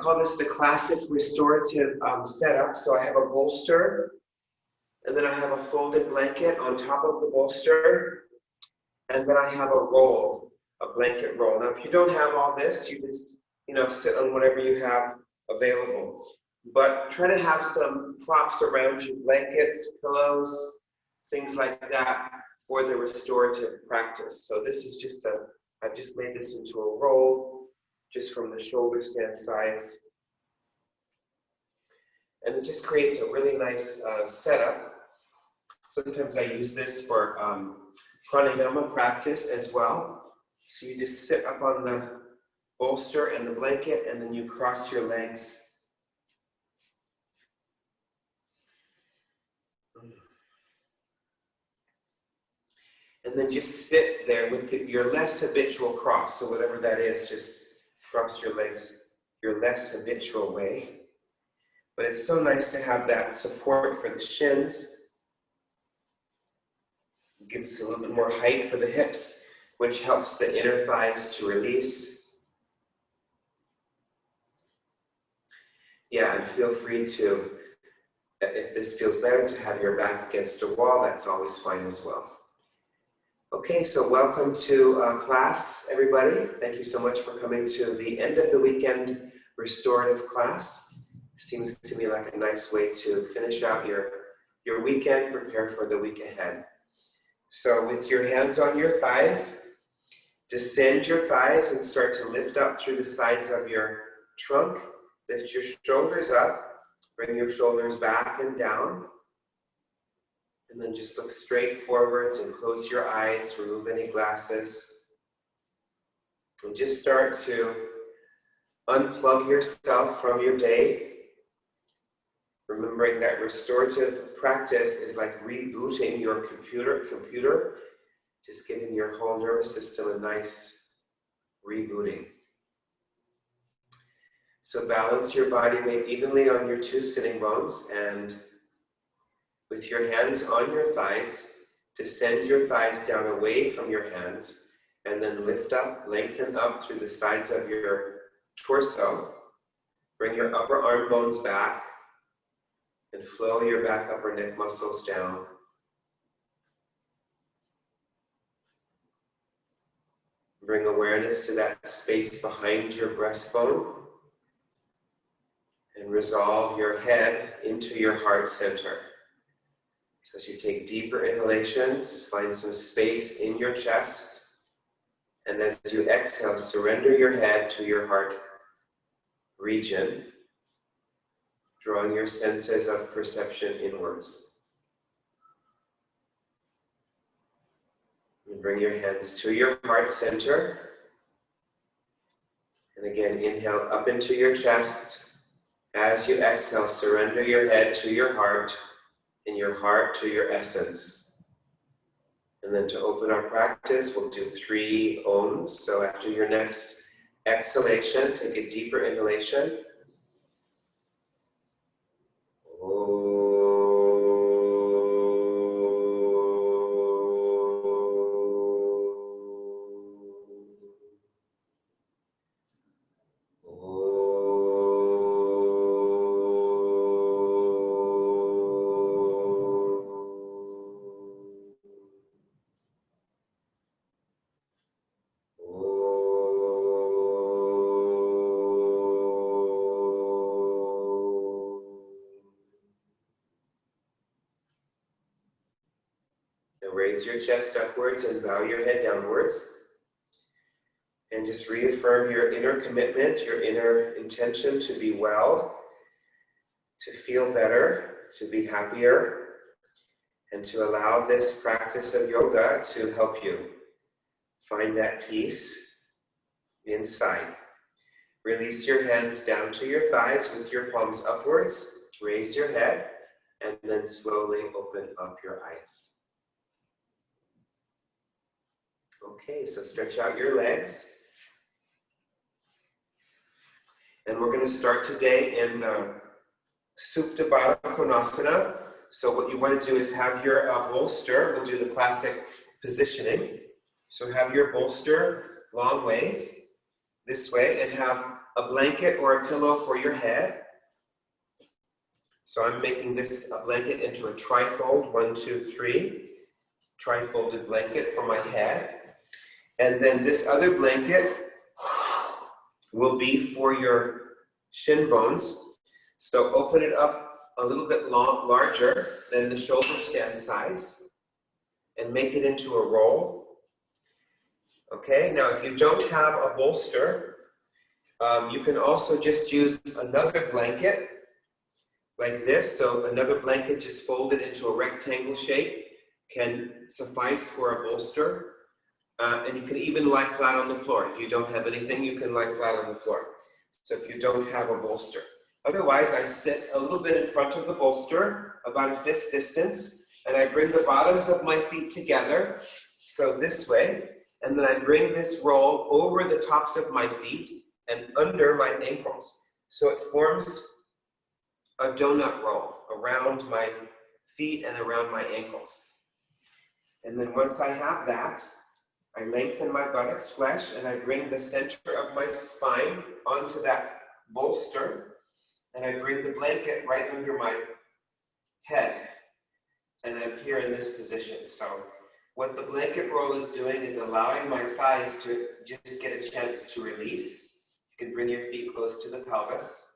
call this the classic restorative setup. So I have a bolster, and then I have a folded blanket on top of the bolster, and then I have a roll, a blanket roll. Now, if you don't have all this, you just, sit on whatever you have available. But try to have some props around you, blankets, pillows, things like that for the restorative practice. So this is just I've just made this into a roll, just from the shoulder stand size. And it just creates a really nice setup. Sometimes I use this for pranayama practice as well. So you just sit up on the bolster and the blanket, and then you cross your legs. And then just sit there with your less habitual cross. So whatever that is, just cross your legs your less habitual way. But it's so nice to have that support for the shins. It gives a little bit more height for the hips, which helps the inner thighs to release. Yeah, and feel free to, if this feels better, to have your back against a wall. That's always fine as well. Okay, so welcome to class, everybody. Thank you so much for coming to the end of the weekend restorative class. Seems to me like a nice way to finish out your weekend, prepare for the week ahead. So with your hands on your thighs, descend your thighs and start to lift up through the sides of your trunk. Lift your shoulders up, bring your shoulders back and down. And then just look straight forwards and close your eyes, remove any glasses. And just start to unplug yourself from your day. Remembering that restorative practice is like rebooting your computer, just giving your whole nervous system a nice rebooting. So balance your body weight evenly on your two sitting bones, and with your hands on your thighs, descend your thighs down away from your hands, and then lift up, lengthen up through the sides of your torso. Bring your upper arm bones back, and flow your back upper neck muscles down. Bring awareness to that space behind your breastbone, and resolve your head into your heart center. So as you take deeper inhalations, find some space in your chest. And as you exhale, surrender your head to your heart region, drawing your senses of perception inwards. And bring your hands to your heart center. And again, inhale up into your chest. As you exhale, surrender your head to your heart, and your heart to your essence. And then to open our practice, we'll do 3 Oms. So after your next exhalation, take a deeper inhalation. Raise your chest upwards and bow your head downwards. And just reaffirm your inner commitment, your inner intention to be well, to feel better, to be happier, and to allow this practice of yoga to help you find that peace inside. Release your hands down to your thighs with your palms upwards. Raise your head, and then slowly open up your eyes. Okay, so stretch out your legs. And we're going to start today in Baddha Konasana. So what you want to do is have your bolster. We'll do the classic positioning. So have your bolster long ways this way, and have a blanket or a pillow for your head. So I'm making this a blanket into a trifold, 1, 2, 3, trifolded blanket for my head. And then this other blanket will be for your shin bones. So open it up a little bit larger than the shoulder stand size and make it into a roll. Okay, now if you don't have a bolster, you can also just use another blanket like this. So another blanket just folded into a rectangle shape can suffice for a bolster. And you can even lie flat on the floor. If you don't have anything, you can lie flat on the floor. So if you don't have a bolster. Otherwise, I sit a little bit in front of the bolster, about a fist distance, and I bring the bottoms of my feet together, so this way, and then I bring this roll over the tops of my feet and under my ankles. So it forms a donut roll around my feet and around my ankles. And then once I have that, I lengthen my buttocks flesh and I bring the center of my spine onto that bolster, and I bring the blanket right under my head, and I'm here in this position. So what the blanket roll is doing is allowing my thighs to just get a chance to release. You can bring your feet close to the pelvis.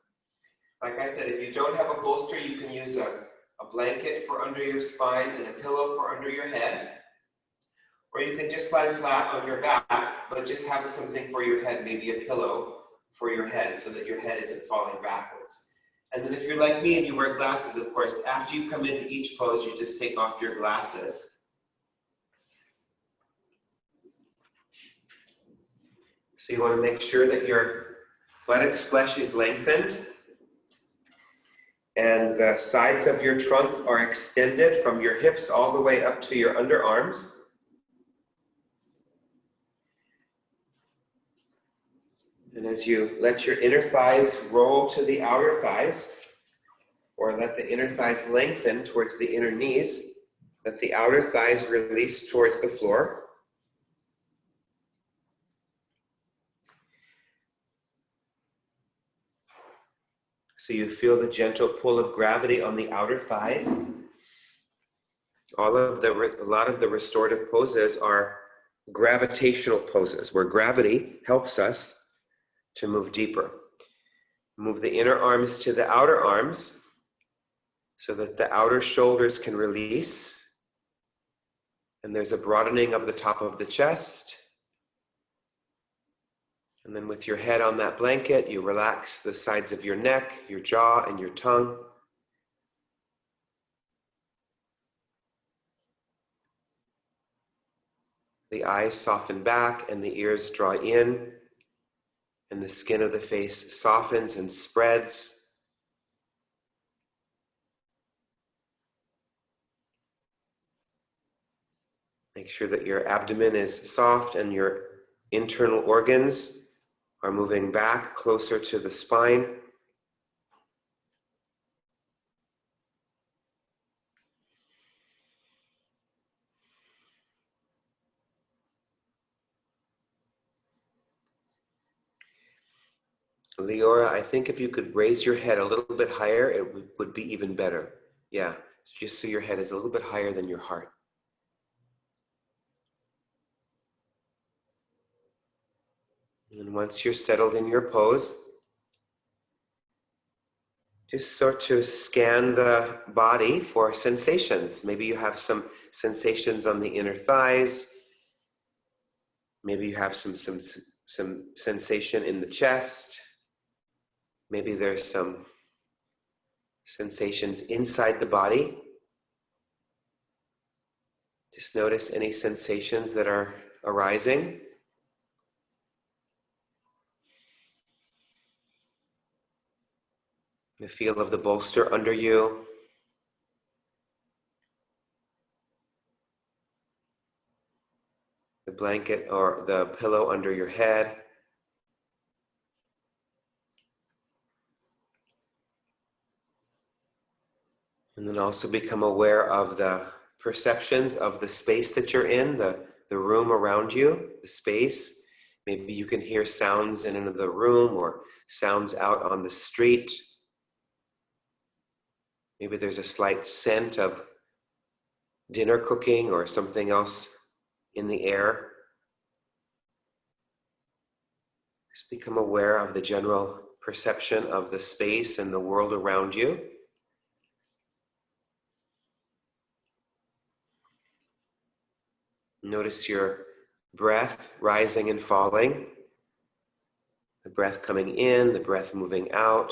Like I said, if you don't have a bolster, you can use a blanket for under your spine and a pillow for under your head. Or you can just lie flat on your back, but just have something for your head, maybe a pillow for your head so that your head isn't falling backwards. And then if you're like me and you wear glasses, of course, after you come into each pose, you just take off your glasses. So you want to make sure that your buttocks flesh is lengthened and the sides of your trunk are extended from your hips all the way up to your underarms. And as you let your inner thighs roll to the outer thighs, or let the inner thighs lengthen towards the inner knees, let the outer thighs release towards the floor. So you feel the gentle pull of gravity on the outer thighs. A lot of the restorative poses are gravitational poses, where gravity helps us to move deeper. Move the inner arms to the outer arms so that the outer shoulders can release. And there's a broadening of the top of the chest. And then with your head on that blanket, you relax the sides of your neck, your jaw, and your tongue. The eyes soften back and the ears draw in, and the skin of the face softens and spreads. Make sure that your abdomen is soft and your internal organs are moving back closer to the spine. Leora, I think if you could raise your head a little bit higher, it would be even better. Yeah, just so your head is a little bit higher than your heart. And once you're settled in your pose, just start to scan the body for sensations. Maybe you have some sensations on the inner thighs. Maybe you have some sensation in the chest. Maybe there's some sensations inside the body. Just notice any sensations that are arising. The feel of the bolster under you. The blanket or the pillow under your head. And then also become aware of the perceptions of the space that you're in, the room around you, the space. Maybe you can hear sounds in another room or sounds out on the street. Maybe there's a slight scent of dinner cooking or something else in the air. Just become aware of the general perception of the space and the world around you. Notice your breath rising and falling. The breath coming in, the breath moving out.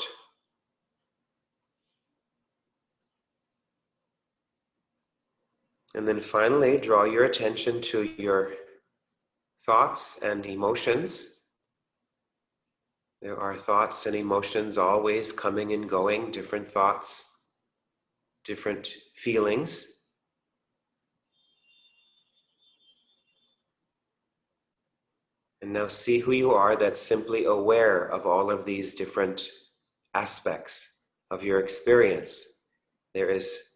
And then finally, draw your attention to your thoughts and emotions. There are thoughts and emotions always coming and going, different thoughts, different feelings. And now see who you are that's simply aware of all of these different aspects of your experience. There is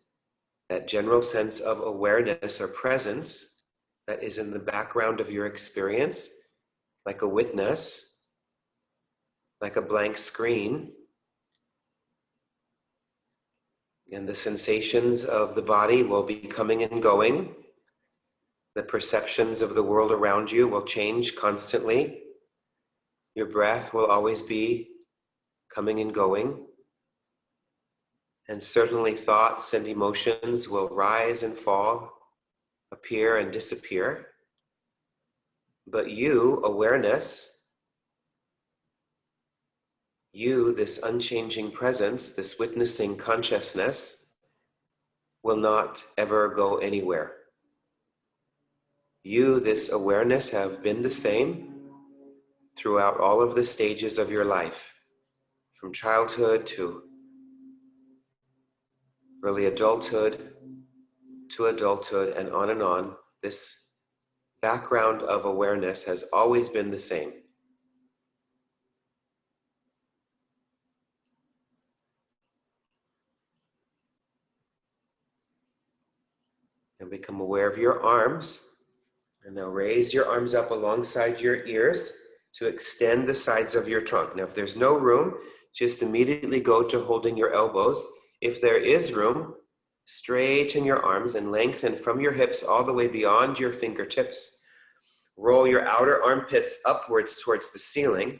that general sense of awareness or presence that is in the background of your experience, like a witness, like a blank screen. And the sensations of the body will be coming and going. The perceptions of the world around you will change constantly. Your breath will always be coming and going. And certainly thoughts and emotions will rise and fall, appear and disappear. But you, awareness, you, this unchanging presence, this witnessing consciousness, will not ever go anywhere. You, this awareness, have been the same throughout all of the stages of your life, from childhood to early adulthood to adulthood and on. This background of awareness has always been the same. And become aware of your arms. And now raise your arms up alongside your ears to extend the sides of your trunk. Now, if there's no room, just immediately go to holding your elbows. If there is room, straighten your arms and lengthen from your hips all the way beyond your fingertips. Roll your outer armpits upwards towards the ceiling.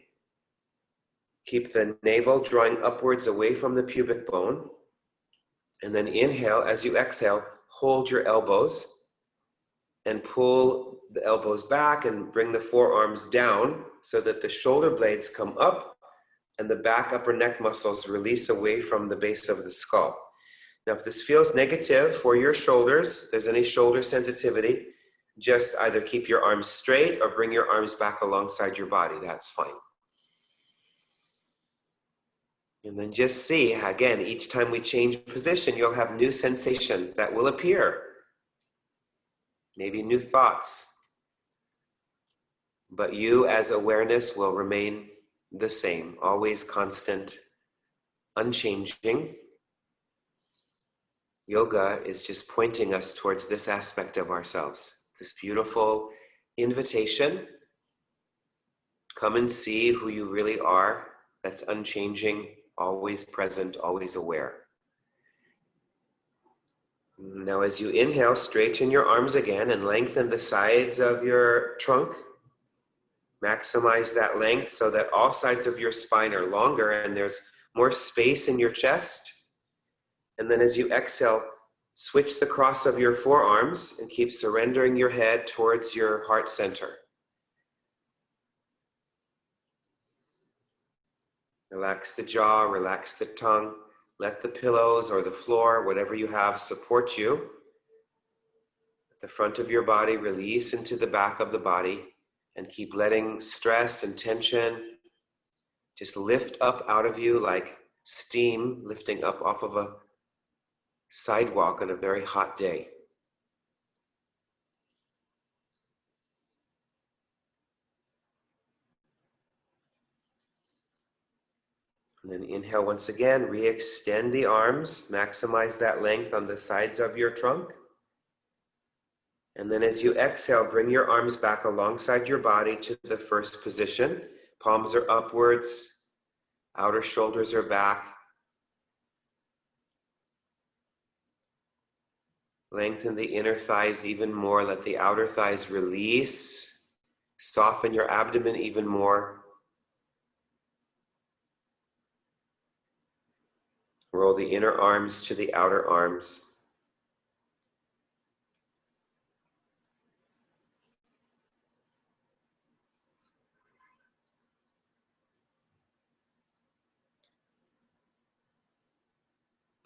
Keep the navel drawing upwards away from the pubic bone. And then inhale. As you exhale, hold your elbows and pull the elbows back and bring the forearms down so that the shoulder blades come up and the back upper neck muscles release away from the base of the skull. Now, if this feels negative for your shoulders, if there's any shoulder sensitivity, just either keep your arms straight or bring your arms back alongside your body. That's fine. And then just see, again, each time we change position, you'll have new sensations that will appear. Maybe new thoughts. But you as awareness will remain the same, always constant, unchanging. Yoga is just pointing us towards this aspect of ourselves, this beautiful invitation. Come and see who you really are, that's unchanging, always present, always aware. Now as you inhale, straighten your arms again and lengthen the sides of your trunk. Maximize that length so that all sides of your spine are longer and there's more space in your chest. And then as you exhale, switch the cross of your forearms and keep surrendering your head towards your heart center. Relax the jaw, relax the tongue. Let the pillows or the floor, whatever you have, support you. At the front of your body, release into the back of the body and keep letting stress and tension just lift up out of you like steam lifting up off of a sidewalk on a very hot day. And then inhale once again, re-extend the arms, maximize that length on the sides of your trunk. And then as you exhale, bring your arms back alongside your body to the first position. Palms are upwards, outer shoulders are back. Lengthen the inner thighs even more. Let the outer thighs release. Soften your abdomen even more. Roll the inner arms to the outer arms.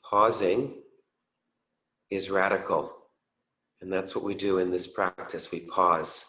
Pausing is radical, and that's what we do in this practice. We pause.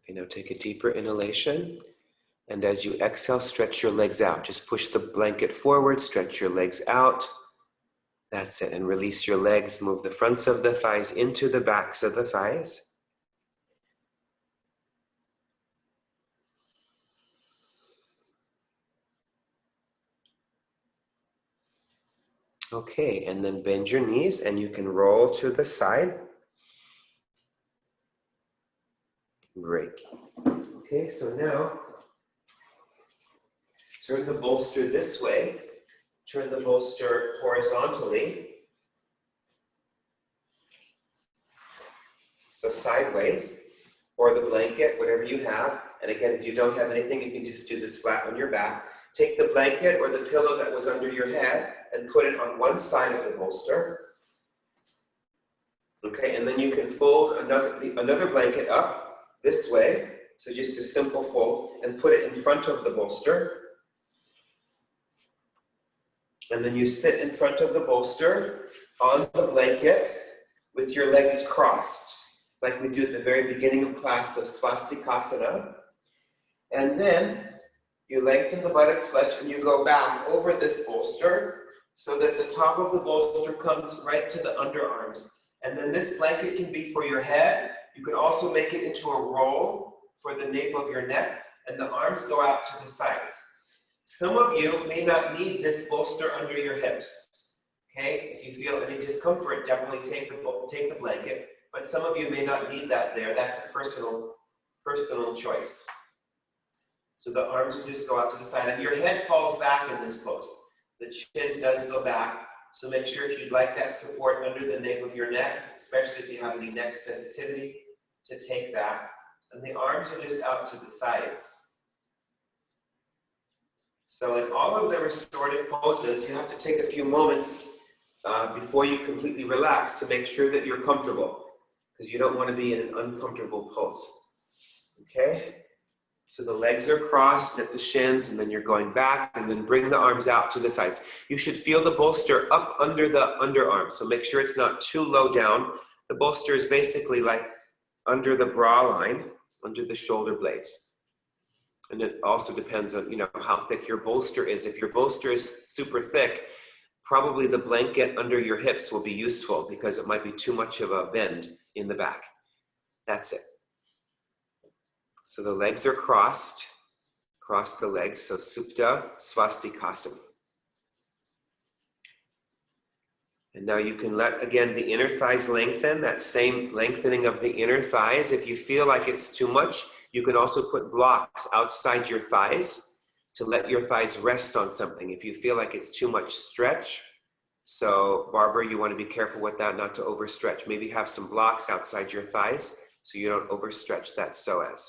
Okay, now take a deeper inhalation. And as you exhale, stretch your legs out. Just push the blanket forward, stretch your legs out. That's it. And release your legs. Move the fronts of the thighs into the backs of the thighs. Okay, and then bend your knees and you can roll to the side. Great. Okay, so now turn the bolster this way. Turn the bolster horizontally. So sideways, or the blanket, whatever you have. And again, if you don't have anything, you can just do this flat on your back. Take the blanket or the pillow that was under your head and put it on one side of the bolster. Okay, and then you can fold another blanket up this way. So just a simple fold and put it in front of the bolster. And then you sit in front of the bolster on the blanket with your legs crossed, like we do at the very beginning of class of Swastikasana. And then you lengthen the buttocks flesh and you go back over this bolster so that the top of the bolster comes right to the underarms. And then this blanket can be for your head. You can also make it into a roll for the nape of your neck, and the arms go out to the sides. Some of you may not need this bolster under your hips. Okay, if you feel any discomfort, definitely take the blanket. But some of you may not need that there. That's a personal choice. So the arms will just go out to the side, and your head falls back in this pose. The chin does go back. So make sure if you'd like that support under the nape of your neck, especially if you have any neck sensitivity, to take that. And the arms are just out to the sides. So in all of the restorative poses, you have to take a few moments before you completely relax to make sure that you're comfortable, because you don't want to be in an uncomfortable pose. Okay? So the legs are crossed at the shins, and then you're going back, and then bring the arms out to the sides. You should feel the bolster up under the underarm, so make sure it's not too low down. The bolster is basically like under the bra line, under the shoulder blades. And it also depends on, how thick your bolster is. If your bolster is super thick, probably the blanket under your hips will be useful because it might be too much of a bend in the back. That's it. So the legs are crossed. Cross the legs. So Supta Swastikasana. And now you can let, again, the inner thighs lengthen, that same lengthening of the inner thighs. If you feel like it's too much, you can also put blocks outside your thighs to let your thighs rest on something if you feel like it's too much stretch. So Barbara, you want to be careful with that, not to overstretch. Maybe have some blocks outside your thighs so you don't overstretch that psoas.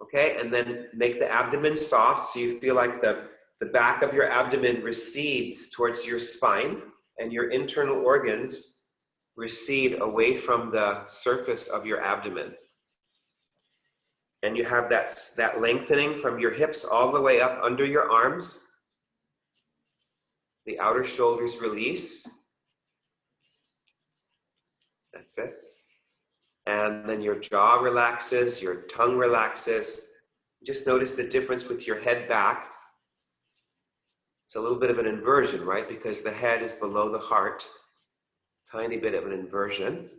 Okay, and then make the abdomen soft so you feel like the back of your abdomen recedes towards your spine and your internal organs recede away from the surface of your abdomen. And you have that lengthening from your hips all the way up under your arms. The outer shoulders release. That's it. And then your jaw relaxes, your tongue relaxes. Just notice the difference with your head back. It's a little bit of an inversion, right? Because the head is below the heart. Tiny bit of an inversion.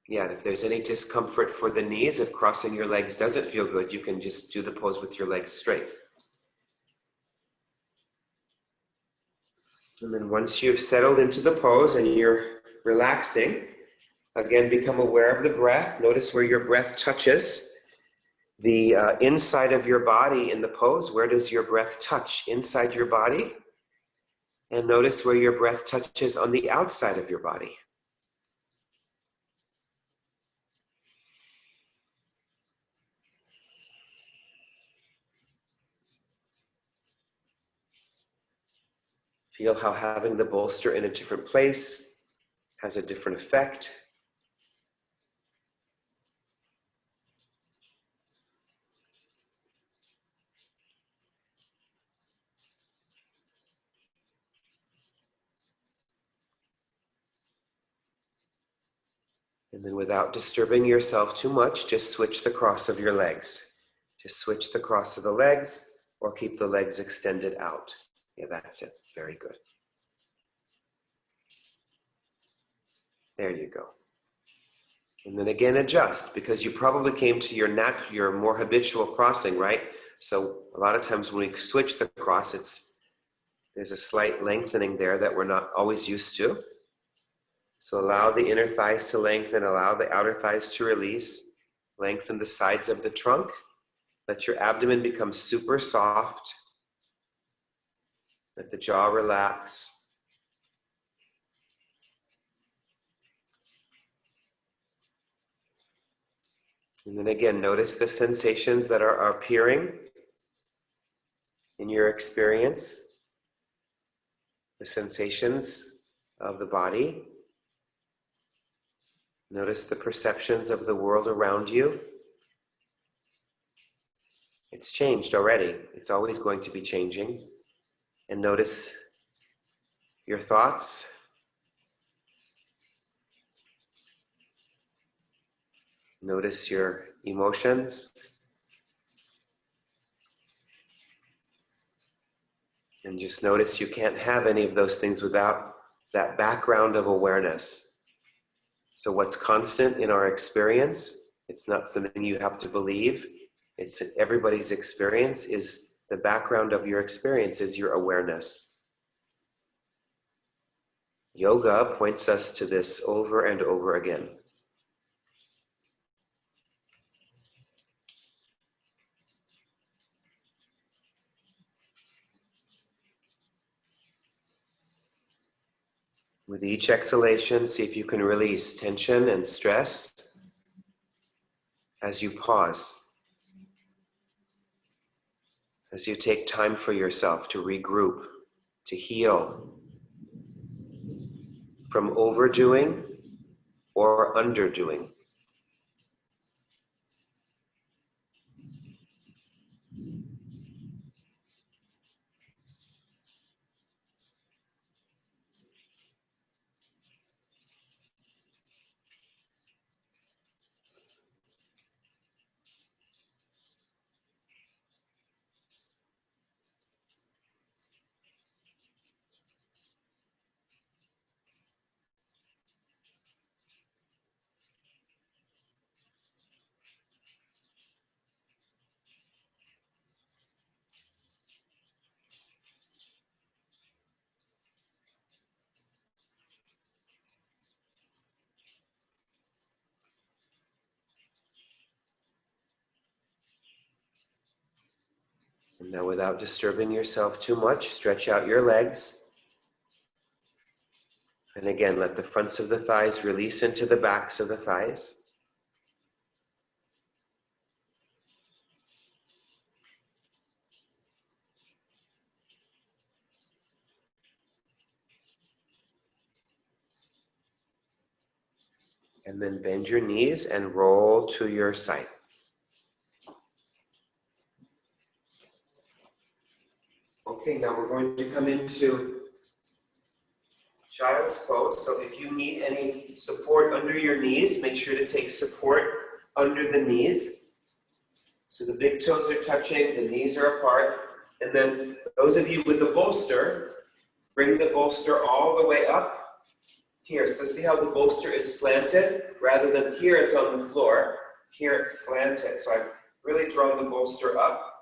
Yeah, and if there's any discomfort for the knees, if crossing your legs doesn't feel good, you can just do the pose with your legs straight. And then once you've settled into the pose and you're relaxing, again, become aware of the breath. Notice where your breath touches the inside of your body in the pose. Where does your breath touch inside your body? And notice where your breath touches on the outside of your body. Feel how having the bolster in a different place has a different effect. And then without disturbing yourself too much, just switch the cross of your legs. Just switch the cross of the legs or keep the legs extended out. Yeah, that's it. Very good. There you go. And then again, adjust, because you probably came to your more habitual crossing, right? So a lot of times when we switch the cross, there's a slight lengthening there that we're not always used to. So allow the inner thighs to lengthen, allow the outer thighs to release, lengthen the sides of the trunk. Let your abdomen become super soft. Let the jaw relax. And then again, notice the sensations that are appearing in your experience, the sensations of the body. Notice the perceptions of the world around you. It's changed already. It's always going to be changing. And notice your thoughts. Notice your emotions. And just notice you can't have any of those things without that background of awareness. So what's constant in our experience, it's not something you have to believe. It's that everybody's experience is the background of your experience is your awareness. Yoga points us to this over and over again. With each exhalation, see if you can release tension and stress as you pause, as you take time for yourself to regroup, to heal from overdoing or underdoing. And now, without disturbing yourself too much, stretch out your legs. And again, let the fronts of the thighs release into the backs of the thighs. And then bend your knees and roll to your side. Okay, now we're going to come into child's pose. So if you need any support under your knees, make sure to take support under the knees. So the big toes are touching, the knees are apart. And then those of you with the bolster, bring the bolster all the way up here. So see how the bolster is slanted? Rather than here it's on the floor, here it's slanted. So I've really drawn the bolster up.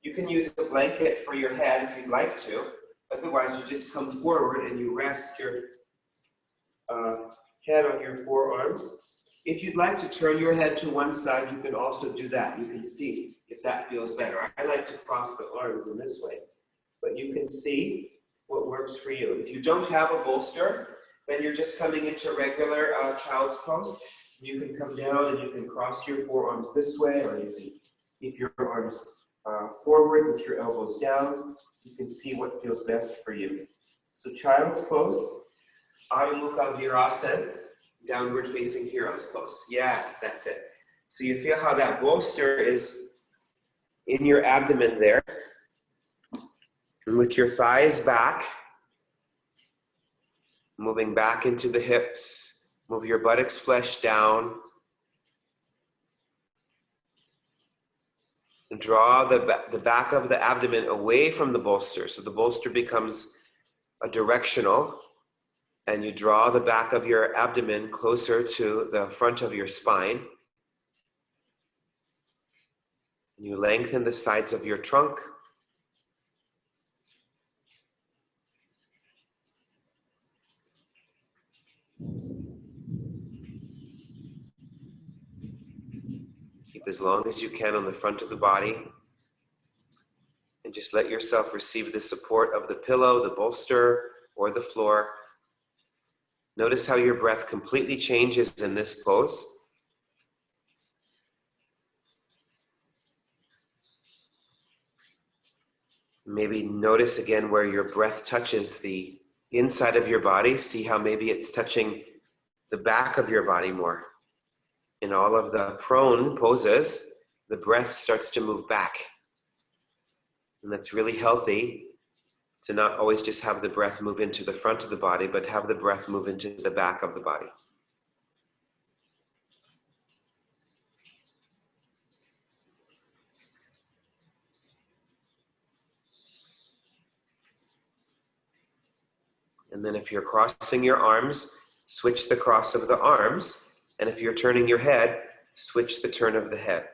You can use a blanket for your head if you'd like to. Otherwise, you just come forward and you rest your head on your forearms. If you'd like to turn your head to one side, you can also do that. You can see if that feels better. I like to cross the arms in this way, but you can see what works for you. If you don't have a bolster, then you're just coming into regular child's pose. You can come down and you can cross your forearms this way, or you can keep your arms forward with your elbows down. You can see what feels best for you. So child's pose, Adho Mukha Virasana, downward facing hero's pose. Yes, that's it. So you feel how that bolster is in your abdomen there. And with your thighs back, moving back into the hips, move your buttocks flesh down. And draw the back of the abdomen away from the bolster. So the bolster becomes a directional, and you draw the back of your abdomen closer to the front of your spine. And you lengthen the sides of your trunk. Keep as long as you can on the front of the body. And just let yourself receive the support of the pillow, the bolster, or the floor. Notice how your breath completely changes in this pose. Maybe notice again where your breath touches the inside of your body. See how maybe it's touching the back of your body more. In all of the prone poses, the breath starts to move back. And that's really healthy to not always just have the breath move into the front of the body, but have the breath move into the back of the body. And then if you're crossing your arms, switch the cross of the arms. And if you're turning your head, switch the turn of the head.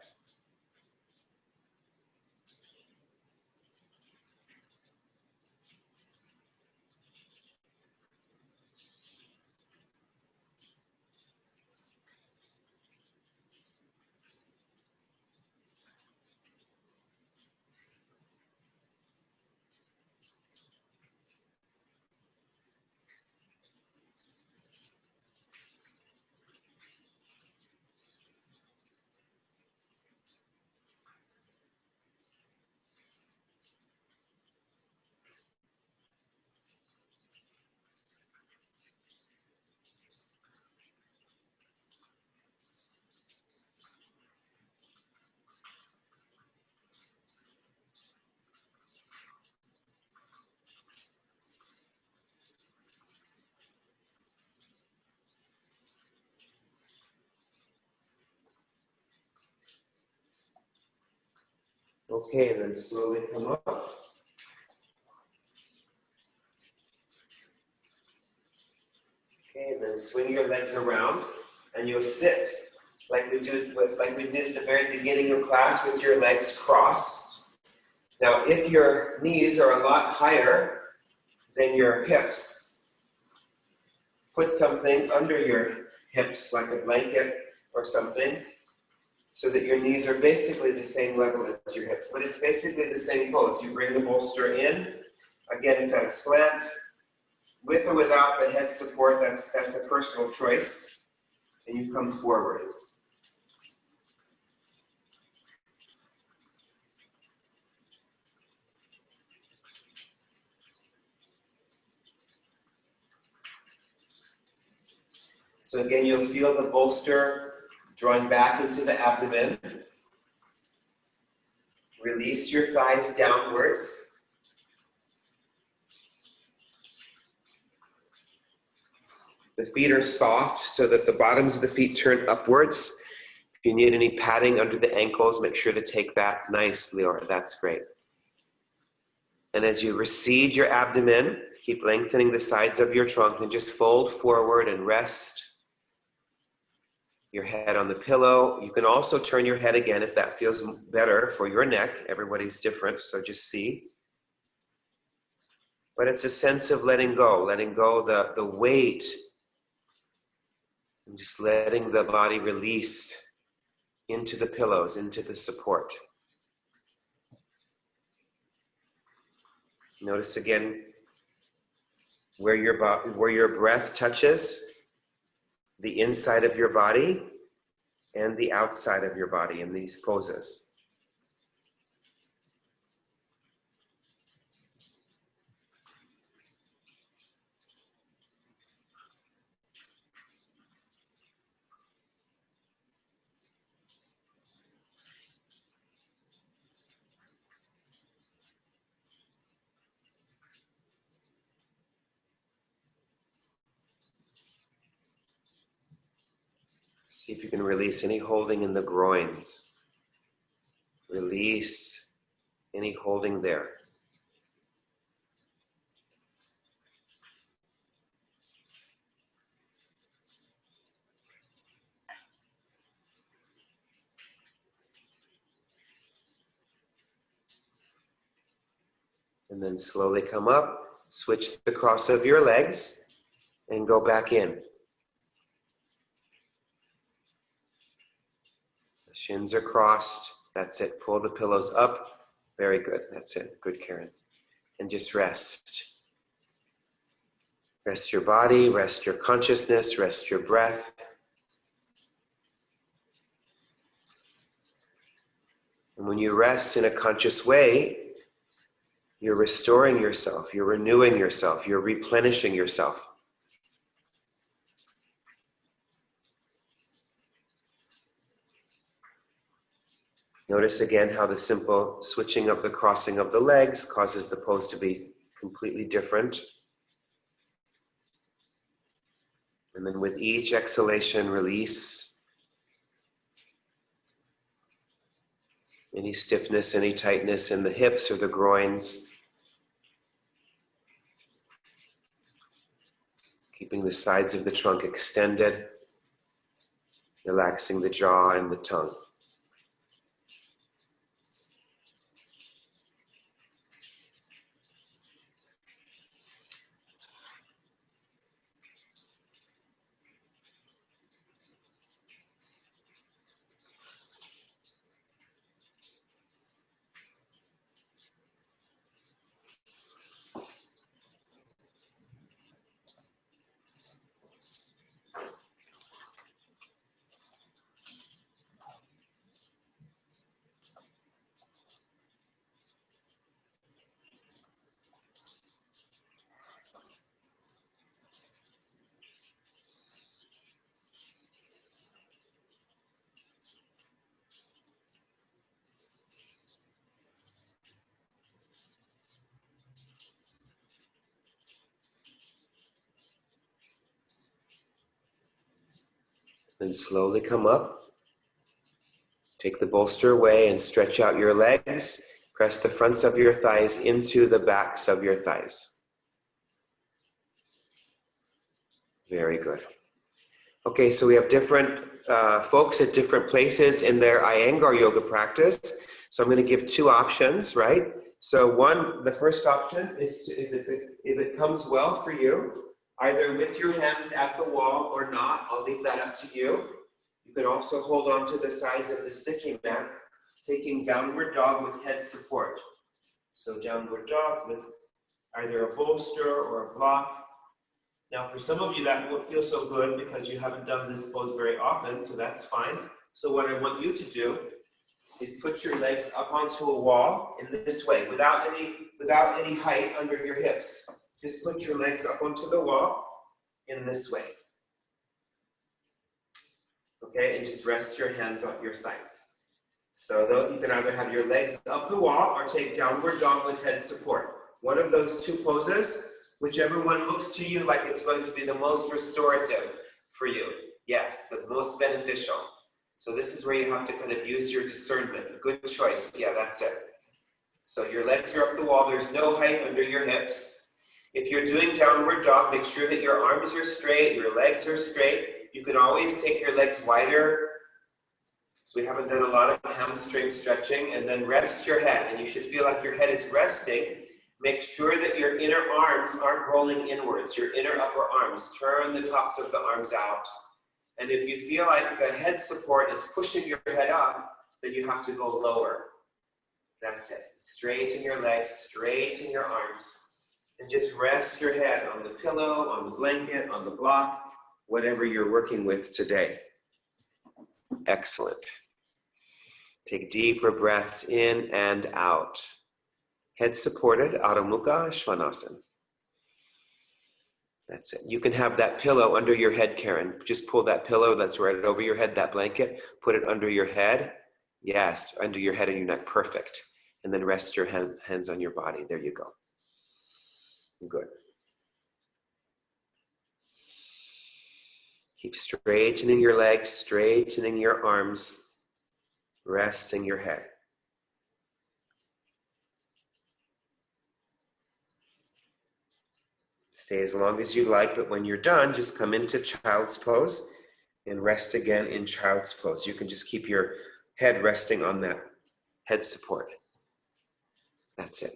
Okay, and then slowly come up. Okay, and then swing your legs around, and you'll sit like we did at the very beginning of class with your legs crossed. Now, if your knees are a lot higher than your hips, put something under your hips, like a blanket or something, so that your knees are basically the same level as your hips. But it's basically the same pose. You bring the bolster in. Again, it's at a slant. With or without the head support, that's a personal choice. And you come forward. So again, you'll feel the bolster drawing back into the abdomen. Release your thighs downwards. The feet are soft so that the bottoms of the feet turn upwards. If you need any padding under the ankles, make sure to take that. Nice, Leora, that's great. And as you recede your abdomen, keep lengthening the sides of your trunk and just fold forward and rest your head on the pillow. You can also turn your head again if that feels better for your neck. Everybody's different, so just see. But it's a sense of letting go the weight, and just letting the body release into the pillows, into the support. Notice again where your breath touches the inside of your body and the outside of your body in these poses. See if you can release any holding in the groins. Release any holding there. And then slowly come up, switch the cross of your legs, and go back in. The shins are crossed. That's it. Pull the pillows up. Very good. That's it. Good, Karen. And just rest. Rest your body, rest your consciousness, rest your breath. And when you rest in a conscious way, you're restoring yourself, you're renewing yourself, you're replenishing yourself. Notice again how the simple switching of the crossing of the legs causes the pose to be completely different. And then with each exhalation, release any stiffness, any tightness in the hips or the groins. Keeping the sides of the trunk extended, relaxing the jaw and the tongue. Then slowly come up. Take the bolster away and stretch out your legs. Press the fronts of your thighs into the backs of your thighs. Very good. Okay, so we have different folks at different places in their Iyengar Yoga practice. So I'm going to give two options, right? So the first option is if it comes well for you, either with your hands at the wall or not, I'll leave that up to you. You can also hold on to the sides of the sticky mat, taking downward dog with head support. So downward dog with either a bolster or a block. Now for some of you that won't feel so good because you haven't done this pose very often, so that's fine. So what I want you to do is put your legs up onto a wall in this way, without any height under your hips. Just put your legs up onto the wall in this way. Okay, and just rest your hands on your sides. So though you can either have your legs up the wall or take downward dog with head support. One of those two poses, whichever one looks to you like it's going to be the most restorative for you. Yes, the most beneficial. So this is where you have to kind of use your discernment. Good choice. Yeah, that's it. So your legs are up the wall. There's no height under your hips. If you're doing downward dog, make sure that your arms are straight, your legs are straight. You can always take your legs wider. So we haven't done a lot of hamstring stretching. And then rest your head. And you should feel like your head is resting. Make sure that your inner arms aren't rolling inwards. Your inner upper arms. Turn the tops of the arms out. And if you feel like the head support is pushing your head up, then you have to go lower. That's it. Straighten your legs, straighten your arms. And just rest your head on the pillow, on the blanket, on the block, whatever you're working with today. Excellent. Take deeper breaths in and out. Head supported, Adho Mukha Svanasana. That's it. You can have that pillow under your head, Karen. Just pull that pillow that's right over your head, that blanket, put it under your head. Yes, under your head and your neck. Perfect. And then rest your hands on your body. There you go. Good. Keep straightening your legs, straightening your arms, resting your head. Stay as long as you like, but when you're done, just come into child's pose and rest again in child's pose. You can just keep your head resting on that head support. That's it.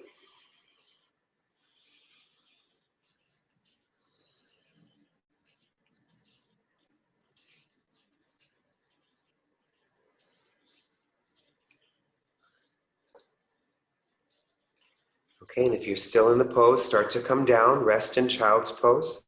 Okay, and if you're still in the pose, start to come down, rest in child's pose.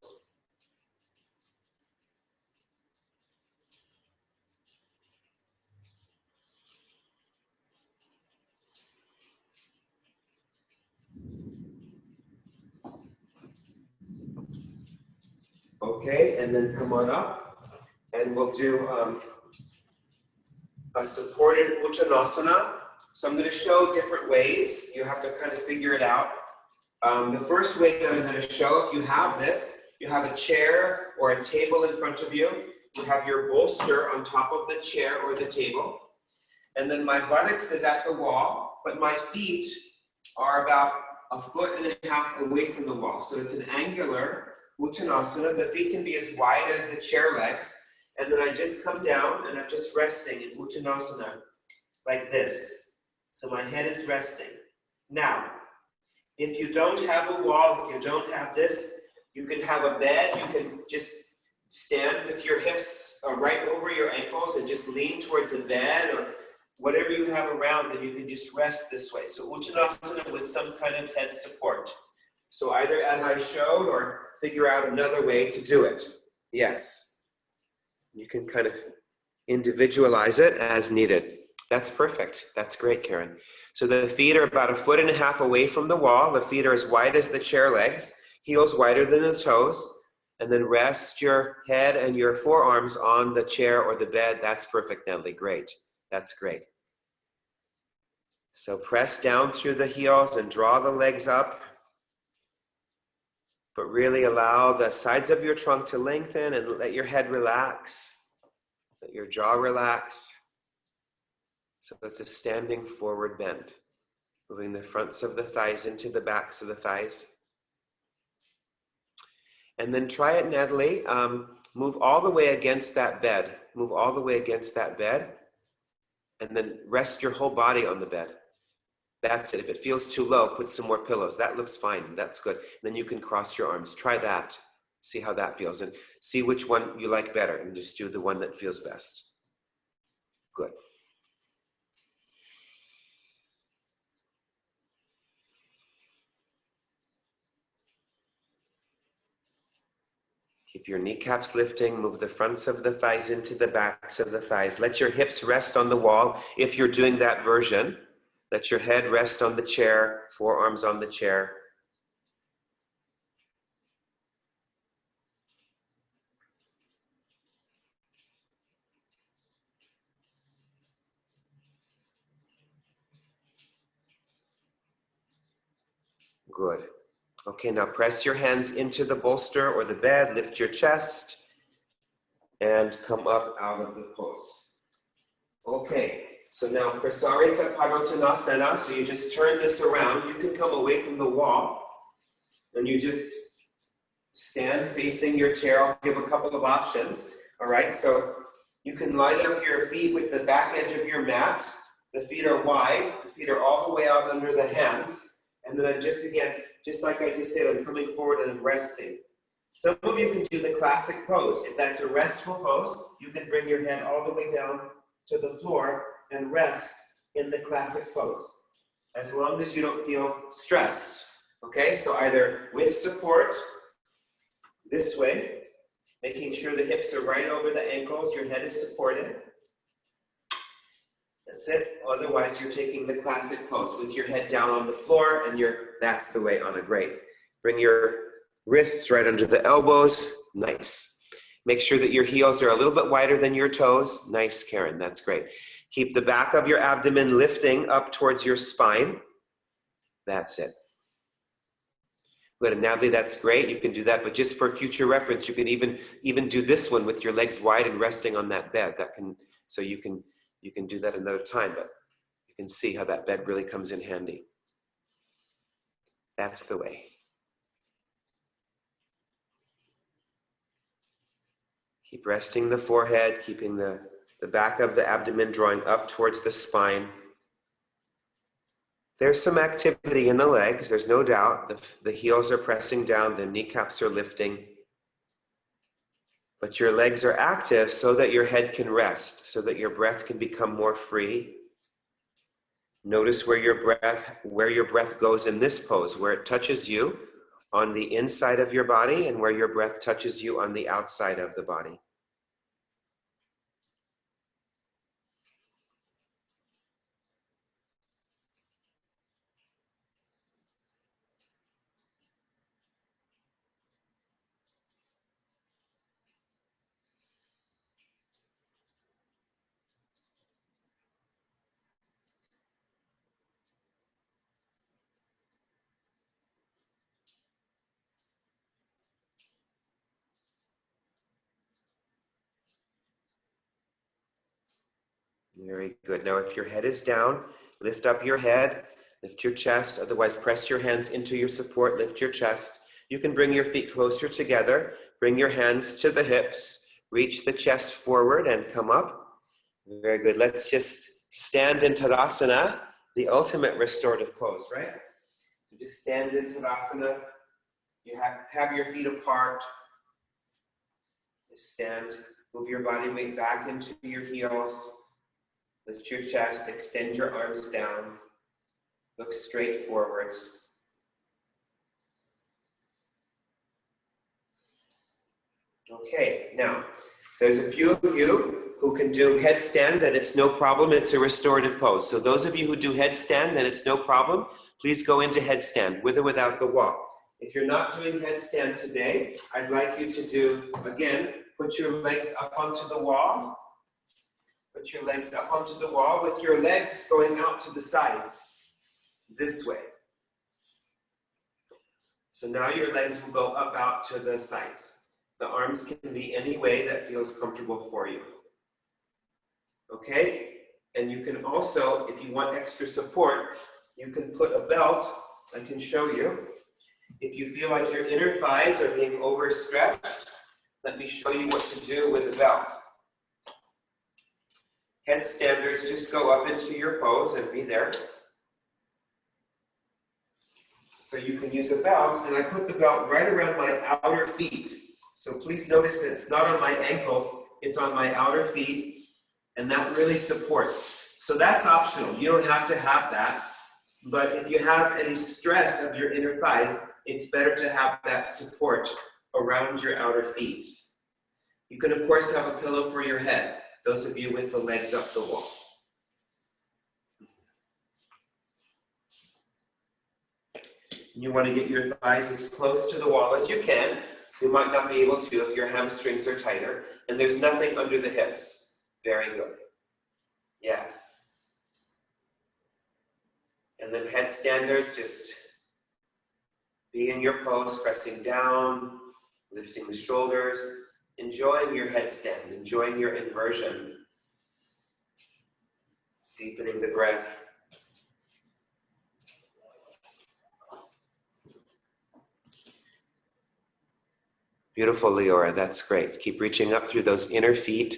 Okay, and then come on up, and we'll do a supported Uttanasana. So I'm going to show different ways. You have to kind of figure it out. The first way that I'm going to show, if you have this, you have a chair or a table in front of you. You have your bolster on top of the chair or the table. And then my buttocks is at the wall, but my feet are about 1.5 feet away from the wall. So it's an angular Uttanasana. The feet can be as wide as the chair legs. And then I just come down and I'm just resting in Uttanasana like this. So my head is resting. Now, if you don't have a wall, if you don't have this, you can have a bed. You can just stand with your hips right over your ankles and just lean towards a bed or whatever you have around, and you can just rest this way. So Uttanasana with some kind of head support. So either as I showed or figure out another way to do it. Yes. You can kind of individualize it as needed. That's perfect. That's great, Karen. So the feet are about 1.5 feet away from the wall. The feet are as wide as the chair legs, heels wider than the toes. And then rest your head and your forearms on the chair or the bed. That's perfect, Natalie. Great. That's great. So press down through the heels and draw the legs up. But really allow the sides of your trunk to lengthen and let your head relax. Let your jaw relax. So it's a standing forward bend. Moving the fronts of the thighs into the backs of the thighs. And then try it, Natalie. Move all the way against that bed. Move all the way against that bed. And then rest your whole body on the bed. That's it. If it feels too low, put some more pillows. That looks fine. That's good. And then you can cross your arms. Try that. See how that feels. And see which one you like better. And just do the one that feels best. Good. Keep your kneecaps lifting. Move the fronts of the thighs into the backs of the thighs. Let your hips rest on the wall if you're doing that version. Let your head rest on the chair, forearms on the chair. Good. Okay, now press your hands into the bolster or the bed, lift your chest, and come up out of the pose. Okay, so now Restorative Yoga. So you just turn this around. You can come away from the wall, and you just stand facing your chair. I'll give a couple of options. All right, so you can line up your feet with the back edge of your mat. The feet are wide. The feet are all the way out under the hands. And then I'm just like I just did, I'm coming forward and I'm resting. Some of you can do the classic pose. If that's a restful pose, you can bring your head all the way down to the floor and rest in the classic pose, as long as you don't feel stressed. Okay, so either with support, this way, making sure the hips are right over the ankles, your head is supported. That's it. Otherwise, you're taking the classic pose with your head down on the floor, and that's the way, Anna. Great. Bring your wrists right under the elbows. Nice. Make sure that your heels are a little bit wider than your toes. Nice, Karen. That's great. Keep the back of your abdomen lifting up towards your spine. That's it. Good. And Natalie, that's great. You can do that, but just for future reference, you can even do this one with your legs wide and resting on that bed. So you can do that another time, but you can see how that bed really comes in handy. That's the way. Keep resting the forehead, keeping the back of the abdomen drawing up towards the spine. There's some activity in the legs, there's no doubt. The heels are pressing down, the kneecaps are lifting. But your legs are active so that your head can rest, so that your breath can become more free. Notice where your breath goes in this pose, where it touches you on the inside of your body and where your breath touches you on the outside of the body. Very good. Now, if your head is down, lift up your head, lift your chest. Otherwise, press your hands into your support, lift your chest. You can bring your feet closer together. Bring your hands to the hips. Reach the chest forward and come up. Very good. Let's just stand in Tadasana, the ultimate restorative pose, right? You just stand in Tadasana. You have your feet apart. Just stand. Move your body weight back into your heels. Lift your chest, extend your arms down, look straight forwards. Okay, now, there's a few of you who can do headstand and it's no problem, it's a restorative pose. So those of you who do headstand and it's no problem, please go into headstand, with or without the wall. If you're not doing headstand today, I'd like you to do, again, put your legs up onto the wall. Put your legs up onto the wall with your legs going out to the sides, this way. So now your legs will go up out to the sides. The arms can be any way that feels comfortable for you. Okay? And you can also, if you want extra support, you can put a belt. I can show you. If you feel like your inner thighs are being overstretched, let me show you what to do with a belt. Headstanders, just go up into your pose and be there. So you can use a belt, and I put the belt right around my outer feet. So please notice that it's not on my ankles, it's on my outer feet, and that really supports. So that's optional, you don't have to have that, but if you have any stress of your inner thighs, it's better to have that support around your outer feet. You can of course have a pillow for your head. Those of you with the legs up the wall. You want to get your thighs as close to the wall as you can. You might not be able to if your hamstrings are tighter. And there's nothing under the hips. Very good. Yes. And then headstanders, just Be in your pose, pressing down, lifting the shoulders, enjoying your headstand, enjoying your inversion, deepening the breath. Beautiful, Leora, that's great. Keep reaching up through those inner feet.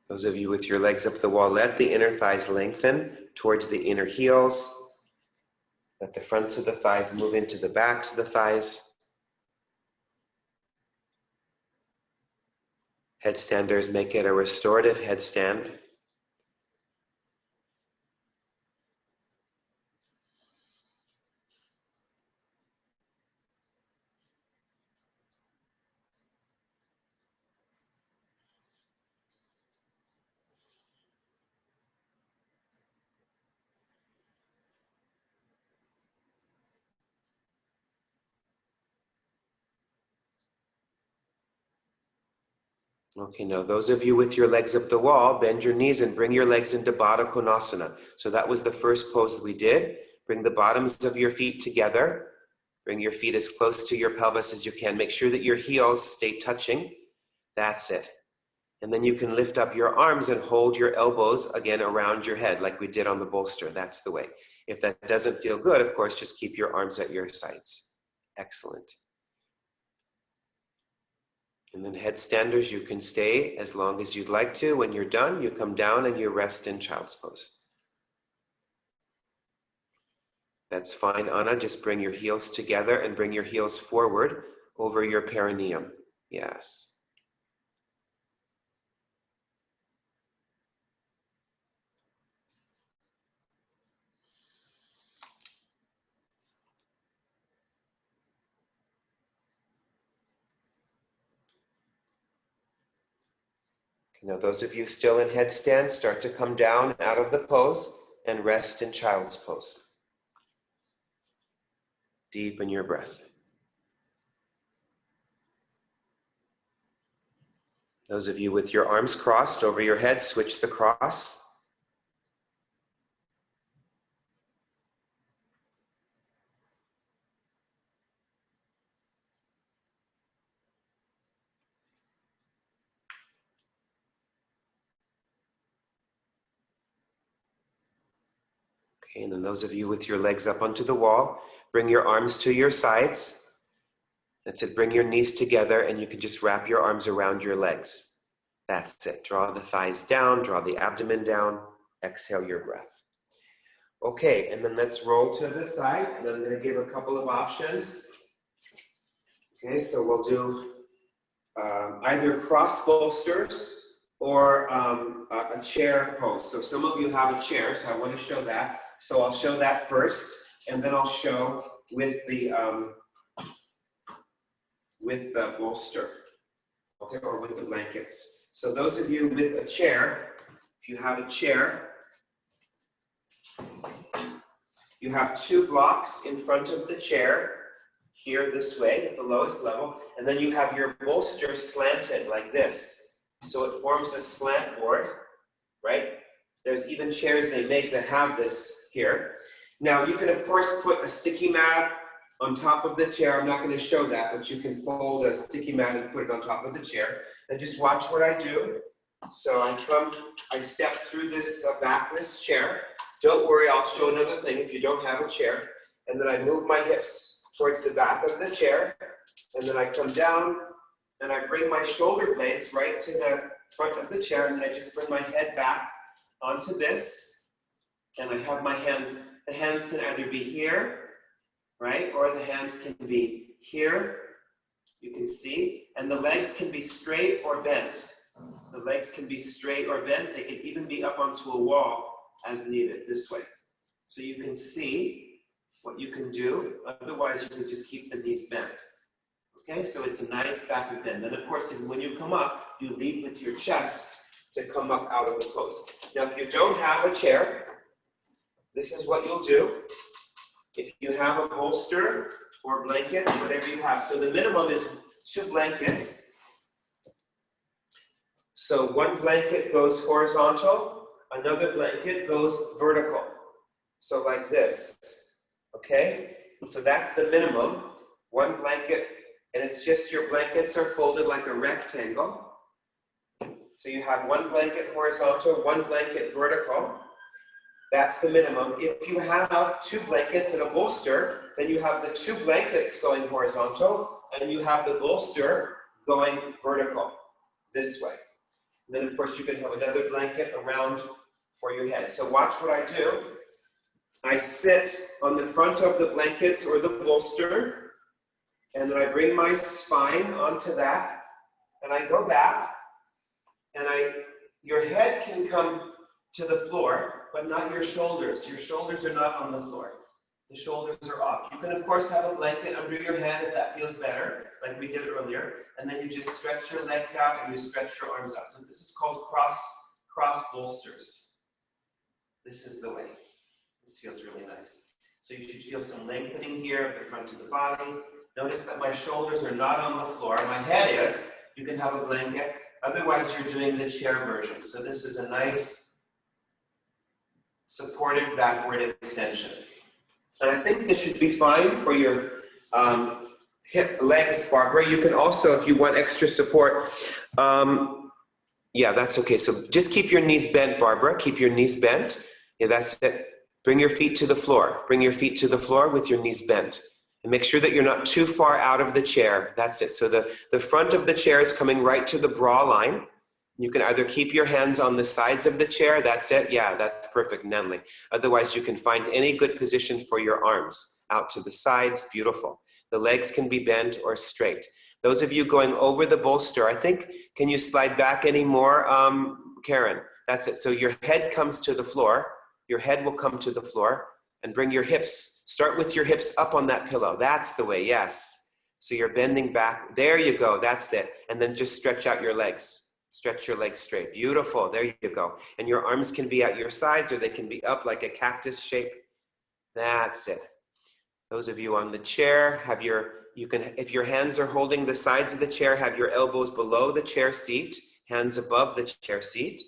Those of you with your legs up the wall, let the inner thighs lengthen towards the inner heels. Let the fronts of the thighs move into the backs of the thighs. Headstanders, make it a restorative headstand. Okay, now those of you with your legs up the wall, bend your knees and bring your legs into Baddha Konasana. So that was the first pose that we did. Bring the bottoms of your feet together. Bring your feet as close to your pelvis as you can. Make sure that your heels stay touching. That's it. And then you can lift up your arms and hold your elbows again around your head like we did on the bolster. That's the way. If that doesn't feel good, of course, just keep your arms at your sides. Excellent. And then headstanders, you can stay as long as you'd like to. When you're done, you come down and you rest in child's pose. That's fine, Anna. Just bring your heels together and bring your heels forward over your perineum. Yes. Now, those of you still in headstand, start to come down out of the pose and rest in child's pose. Deepen your breath. Those of you with your arms crossed over your head, switch the cross. Okay, and then those of you with your legs up onto the wall, bring your arms to your sides. That's it, bring your knees together and you can just wrap your arms around your legs. That's it, draw the thighs down, draw the abdomen down, exhale your breath. Okay, and then let's roll to the side, and I'm gonna give a couple of options. Okay, so we'll do either cross bolsters or a chair pose. So some of you have a chair, so I want to show that. So I'll show that first, and then I'll show with the bolster, okay, or with the blankets. So those of you with a chair, if you have a chair, you have 2 blocks in front of the chair, here this way at the lowest level, and then you have your bolster slanted like this. So it forms a slant board, right? There's even chairs they make that have this here. Now you can of course put a sticky mat on top of the chair. I'm not going to show that, but you can fold a sticky mat and put it on top of the chair. And just watch what I do. So I step through this backless chair. Don't worry, I'll show another thing if you don't have a chair. And then I move my hips towards the back of the chair. And then I come down and I bring my shoulder blades right to the front of the chair. And then I just bring my head back onto this. And I have my hands, the hands can either be here, right? Or the hands can be here, you can see. And the legs can be straight or bent. The legs can be straight or bent. They can even be up onto a wall as needed, this way. So you can see what you can do. Otherwise, you can just keep the knees bent. Okay, so it's a nice backward bend. Then, of course, when you come up, you lead with your chest to come up out of the pose. Now, if you don't have a chair, this is what you'll do. If you have a bolster or blanket, whatever you have. So the minimum is 2 blankets. So one blanket goes horizontal, another blanket goes vertical. So like this, okay? So that's the minimum, one blanket, and it's just your blankets are folded like a rectangle. So you have one blanket horizontal, one blanket vertical. That's the minimum. If you have two blankets and a bolster, then you have the two blankets going horizontal, and you have the bolster going vertical, this way. And then, of course, you can have another blanket around for your head. So watch what I do. I sit on the front of the blankets or the bolster, and then I bring my spine onto that, and I go back, and your head can come to the floor, but not your shoulders. Your shoulders are not on the floor. The shoulders are off. You can, of course, have a blanket under your head if that feels better, like we did earlier, and then you just stretch your legs out and you stretch your arms out. So this is called cross bolsters. This is the way. This feels really nice. So you should feel some lengthening here at the front of the body. Notice that my shoulders are not on the floor. My head is. You can have a blanket. Otherwise, you're doing the chair version. So this is a nice supported backward extension. And I think this should be fine for your hip legs, Barbara. You can also, if you want extra support, yeah, that's okay. So just keep your knees bent, Barbara. Keep your knees bent. Yeah, that's it. Bring your feet to the floor. Bring your feet to the floor with your knees bent. And make sure that you're not too far out of the chair. That's it. So the front of the chair is coming right to the bra line. You can either keep your hands on the sides of the chair. That's it. Yeah, that's perfect, Nenli. Otherwise, you can find any good position for your arms. Out to the sides, beautiful. The legs can be bent or straight. Those of you going over the bolster, I think, can you slide back any more, Karen? That's it. So your head comes to the floor. Your head will come to the floor. And bring your hips, start with your hips up on that pillow. That's the way, yes. So you're bending back. There you go, that's it. And then just stretch out your legs. Stretch your legs straight. Beautiful, there you go. And your arms can be at your sides or they can be up like a cactus shape. That's it. Those of you on the chair, if your hands are holding the sides of the chair, have your elbows below the chair seat, hands above the chair seat.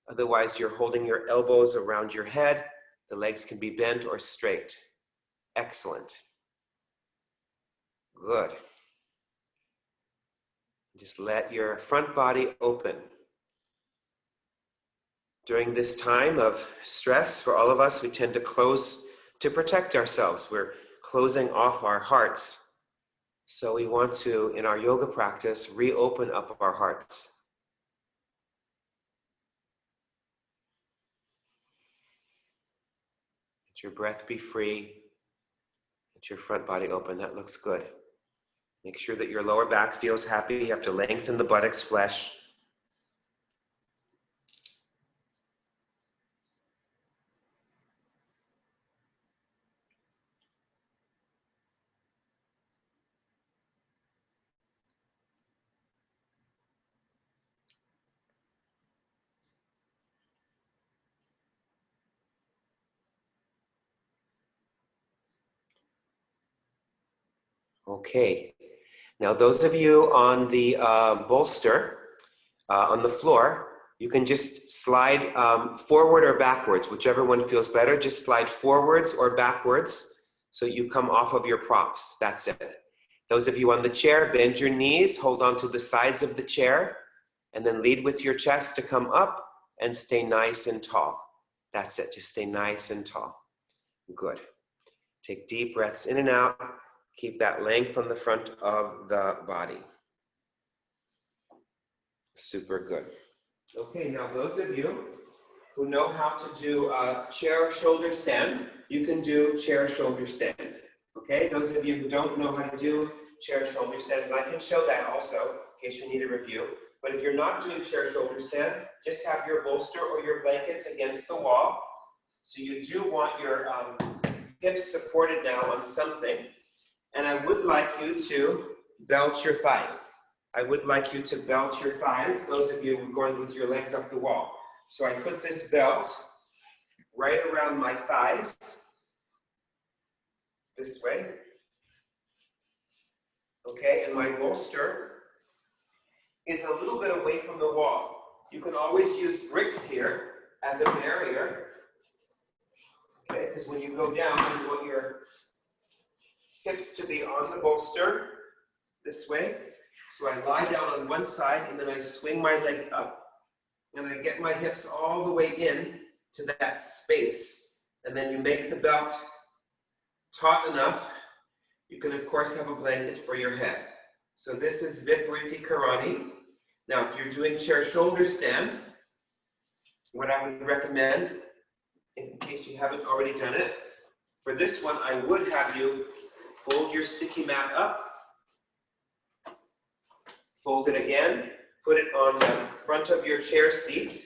Otherwise, you're holding your elbows around your head. The legs can be bent or straight. Excellent. Good. Just let your front body open. During this time of stress, for all of us, we tend to close to protect ourselves. We're closing off our hearts. So we want to, in our yoga practice, reopen up our hearts. Let your breath be free. Let your front body open. That looks good. Make sure that your lower back feels happy. You have to lengthen the buttocks flesh. Okay. Now, those of you on the bolster, on the floor, you can just slide forward or backwards, whichever one feels better. Just slide forwards or backwards so you come off of your props. That's it. Those of you on the chair, bend your knees, hold on to the sides of the chair, and then lead with your chest to come up and stay nice and tall. That's it. Just stay nice and tall. Good. Take deep breaths in and out. Keep that length on the front of the body. Super good. Okay, now those of you who know how to do a chair shoulder stand, you can do chair shoulder stand. Okay, those of you who don't know how to do chair shoulder stand, and I can show that also in case you need a review. But if you're not doing chair shoulder stand, just have your bolster or your blankets against the wall. So you do want your hips supported now on something. And I would like you to belt your thighs. I would like you to belt your thighs, those of you who are going with your legs up the wall. So I put this belt right around my thighs, this way. Okay, and my bolster is a little bit away from the wall. You can always use bricks here as a barrier, okay? Because when you go down, you want your hips to be on the bolster this way. So I lie down on one side and then I swing my legs up and I get my hips all the way in to that space. And then you make the belt taut enough. You can of course have a blanket for your head. So this is Vipariti Karani. Now if you're doing chair shoulder stand, what I would recommend, in case you haven't already done it, for this one I would have you fold your sticky mat up, fold it again, put it on the front of your chair seat,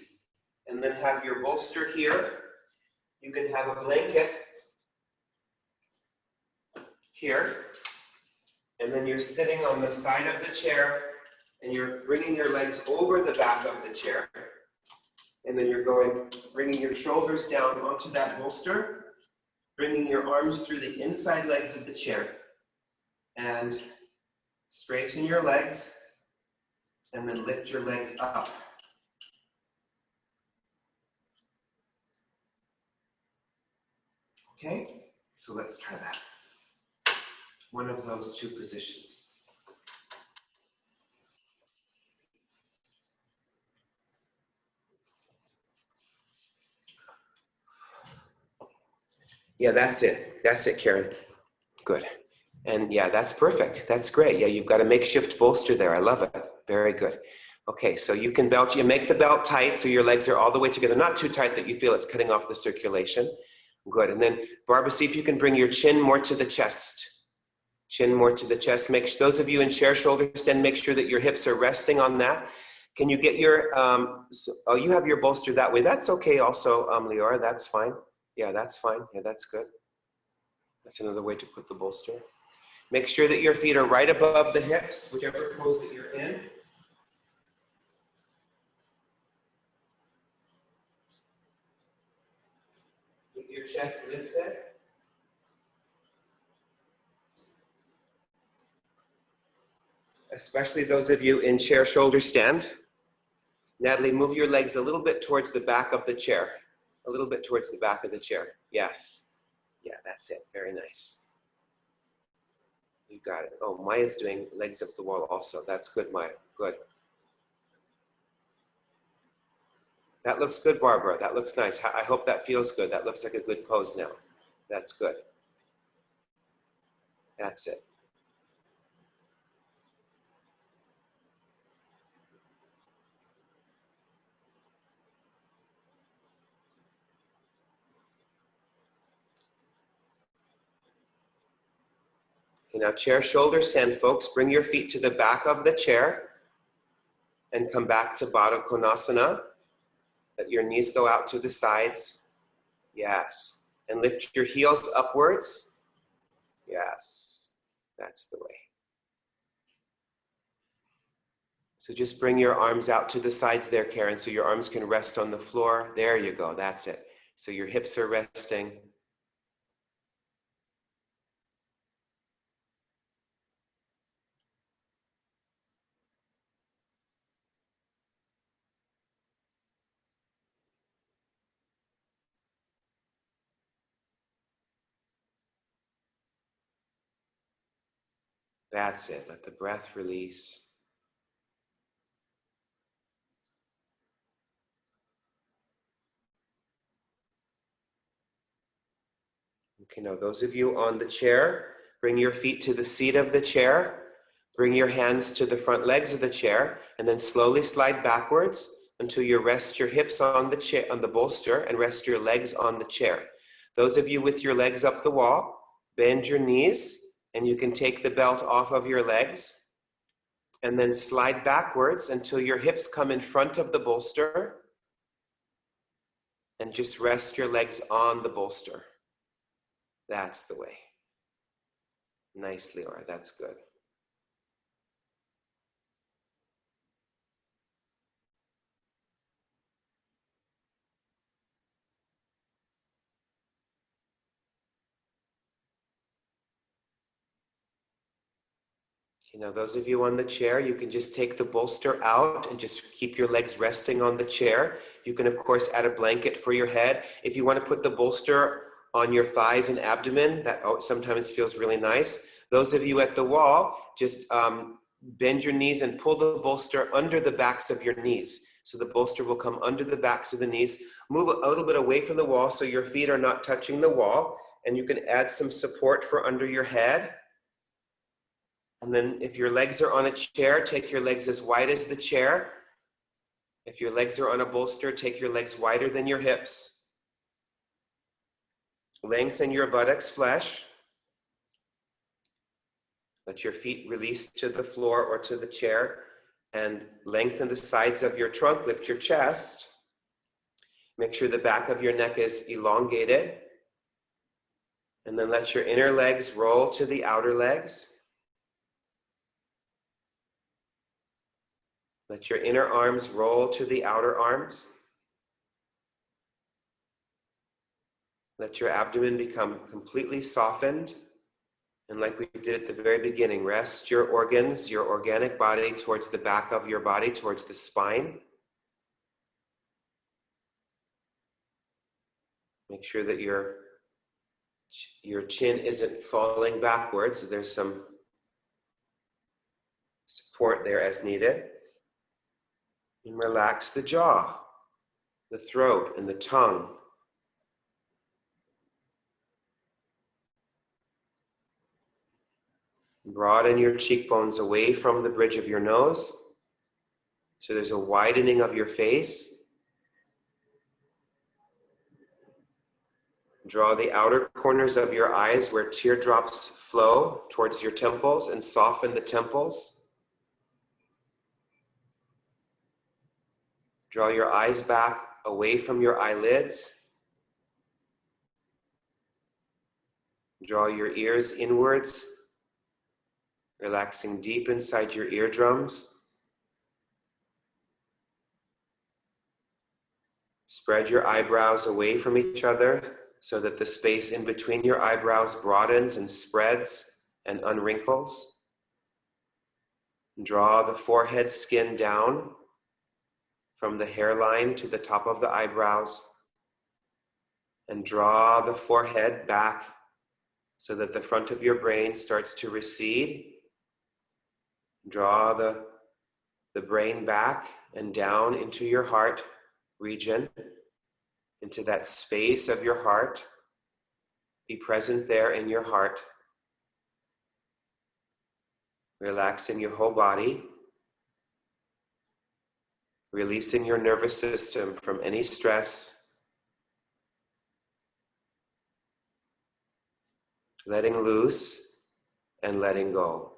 and then have your bolster here. You can have a blanket here, and then you're sitting on the side of the chair, and you're bringing your legs over the back of the chair, and then you're bringing your shoulders down onto that bolster, bringing your arms through the inside legs of the chair, and straighten your legs, and then lift your legs up. Okay, so let's try that. One of those two positions. Yeah, that's it. That's it, Karen. Good. And yeah, that's perfect. That's great. Yeah, you've got a makeshift bolster there. I love it. Very good. Okay, so you make the belt tight so your legs are all the way together. Not too tight that you feel it's cutting off the circulation. Good. And then, Barbara, see if you can bring your chin more to the chest. Chin more to the chest. Those of you in chair shoulder stand, make sure that your hips are resting on that. Can you get your, you have your bolster that way. That's okay also, Leora, that's fine. Yeah, that's fine. Yeah, that's good. That's another way to put the bolster. Make sure that your feet are right above the hips, whichever pose that you're in. Keep your chest lifted. Especially those of you in chair shoulder stand. Natalie, move your legs a little bit towards the back of the chair. A little bit towards the back of the chair. Yes. Yeah, that's it. Very nice. You got it. Oh, Maya's doing legs up the wall also. That's good, Maya. Good. That looks good, Barbara. That looks nice. I hope that feels good. That looks like a good pose now. That's good. That's it. Okay, now chair shoulder stand, folks. Bring your feet to the back of the chair and come back to Baddha Konasana. Let your knees go out to the sides. Yes. And lift your heels upwards. Yes. That's the way. So just bring your arms out to the sides there, Karen, so your arms can rest on the floor. There you go. That's it. So your hips are resting. That's it. Let the breath release. Okay, now those of you on the chair, bring your feet to the seat of the chair. Bring your hands to the front legs of the chair, and then slowly slide backwards until you rest your hips on the chair, on the bolster, and rest your legs on the chair. Those of you with your legs up the wall, bend your knees, and you can take the belt off of your legs, and then slide backwards until your hips come in front of the bolster, and just rest your legs on the bolster. That's the way. Nice, Leora, that's good. Those of you on the chair, you can just take the bolster out and just keep your legs resting on the chair. You can, of course, add a blanket for your head. If you want to put the bolster on your thighs and abdomen, that sometimes feels really nice. Those of you at the wall, just bend your knees and pull the bolster under the backs of your knees. So the bolster will come under the backs of the knees. Move a little bit away from the wall so your feet are not touching the wall. And you can add some support for under your head. And then if your legs are on a chair, take your legs as wide as the chair. If your legs are on a bolster, take your legs wider than your hips. Lengthen your buttocks flesh. Let your feet release to the floor or to the chair. And lengthen the sides of your trunk. Lift your chest. Make sure the back of your neck is elongated. And then let your inner legs roll to the outer legs. Let your inner arms roll to the outer arms. Let your abdomen become completely softened. And like we did at the very beginning, rest your organs, your organic body towards the back of your body, towards the spine. Make sure that your chin isn't falling backwards. There's some support there as needed. And relax the jaw, the throat, and the tongue. Broaden your cheekbones away from the bridge of your nose. So there's a widening of your face. Draw the outer corners of your eyes where teardrops flow towards your temples and soften the temples. Draw your eyes back away from your eyelids. Draw your ears inwards, relaxing deep inside your eardrums. Spread your eyebrows away from each other so that the space in between your eyebrows broadens and spreads and unwrinkles. Draw the forehead skin down from the hairline to the top of the eyebrows, and draw the forehead back so that the front of your brain starts to recede. Draw the brain back and down into your heart region, into that space of your heart. Be present there in your heart, relaxing your whole body, releasing your nervous system from any stress, letting loose and letting go.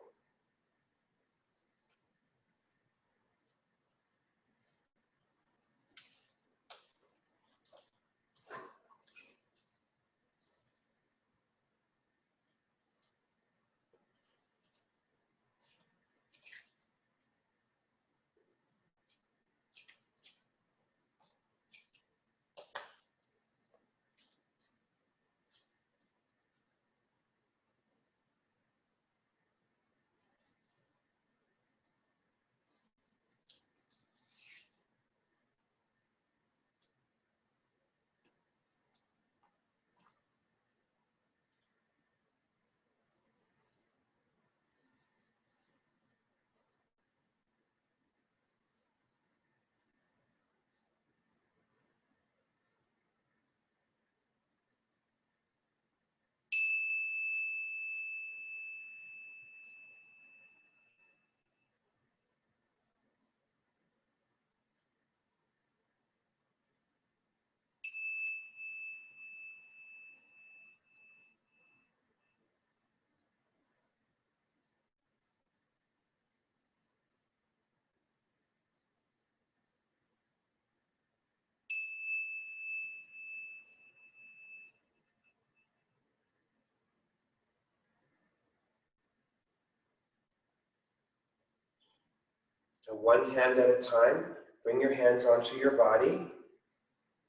So one hand at a time, bring your hands onto your body,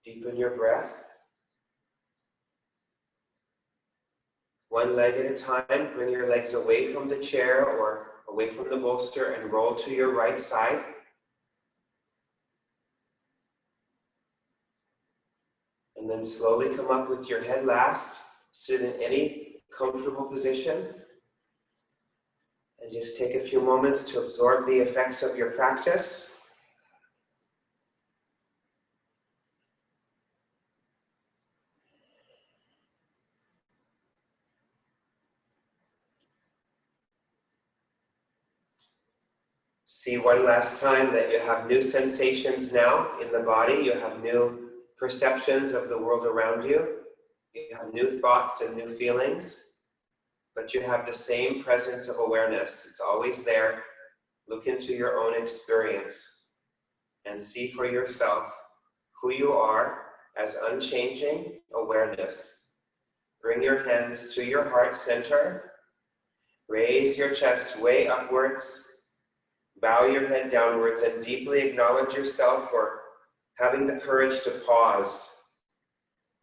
deepen your breath. One leg at a time, bring your legs away from the chair or away from the bolster and roll to your right side. And then slowly come up with your head last. Sit in any comfortable position. And just take a few moments to absorb the effects of your practice. See one last time that you have new sensations now in the body. You have new perceptions of the world around you. You have new thoughts and new feelings. But you have the same presence of awareness. It's always there. Look into your own experience and see for yourself who you are as unchanging awareness. Bring your hands to your heart center. Raise your chest way upwards. Bow your head downwards and deeply acknowledge yourself for having the courage to pause.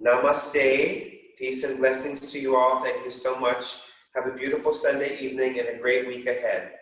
Namaste. Peace and blessings to you all. Thank you so much. Have a beautiful Sunday evening and a great week ahead.